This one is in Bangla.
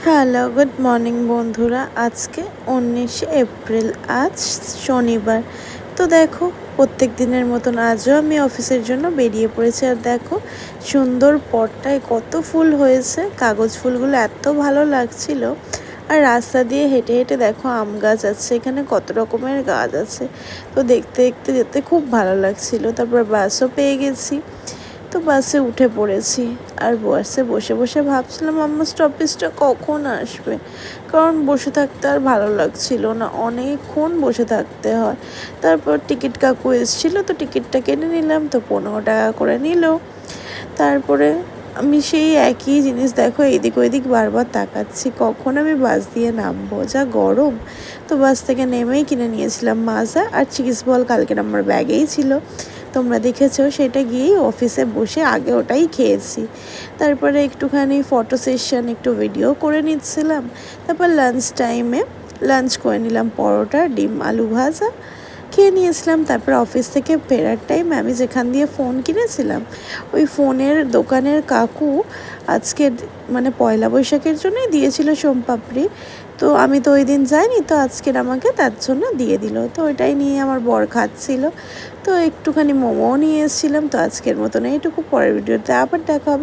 হ্যালো, গুড মর্নিং বন্ধুরা। আজকে 19শে এপ্রিল, আজ শনিবার। তো দেখো, প্রত্যেক দিনের মতন আজও আমি অফিসের জন্য বেরিয়ে পড়েছি। আর দেখো, সুন্দর পটটায় কত ফুল হয়েছে। কাগজ ফুলগুলো এত ভালো লাগছিল। আর রাস্তা দিয়ে হেঁটে হেঁটে দেখো আম গাছ আছে, এখানে কত রকমের গাছ আছে। তো দেখতে দেখতে যেতে খুব ভালো লাগছিল। তারপর বাসও পেয়ে গেছি। তো বাসে উঠে পড়েছি। আর বাসে বসে বসে ভাবছিলাম আমার স্টপেজটা কখন আসবে, কারণ বসে থাকতে আর ভালো লাগছিল না, অনেকক্ষণ বসে থাকতে হয়। তারপর টিকিট কাকু এসেছিলো, তো টিকিটটা কেটে নিলাম, তো 15 টাকা করে নিল। তারপরে আমি সেই একই জিনিস দেখো এদিক ওইদিক বারবার তাকাচ্ছি কখন আমি বাস দিয়ে নামবো, যা গরম। তো বাস থেকে নেমেই কিনে নিয়েছিলাম মাজা আর চিজ বল, কালকের আমার ব্যাগেই ছিল, তোমরা দেখেছো। সেটা গিয়েই অফিসে বসে আগে ওটাই খেয়েছি। তারপরে একটুখানি ফটো সেশন, একটু ভিডিও করে নিচ্ছিলাম। তারপর লাঞ্চ করে নিলাম, পরোটা, ডিম, আলু ভাজা খেয়ে নিয়েছিলাম। তারপর অফিস থেকে ফেরার টাইম আমি যেখান দিয়ে ফোন কিনেছিলাম, ওই ফোনের দোকানের কাকু আজকে মানে পয়লা বৈশাখের জন্যই দিয়েছিল সোমপাপড়ি। তো আমি তো ওই দিন যাইনি, তো আজকের আমাকে তার জন্য দিয়ে দিল। তো ওইটাই নিয়ে আমার বর খাচ্ছিল। তো একটুখানি মোমোও নিয়ে এসেছিলাম। তো আজকের মতন এইটুকু, পরের ভিডিওতে আবার দেখা হবে।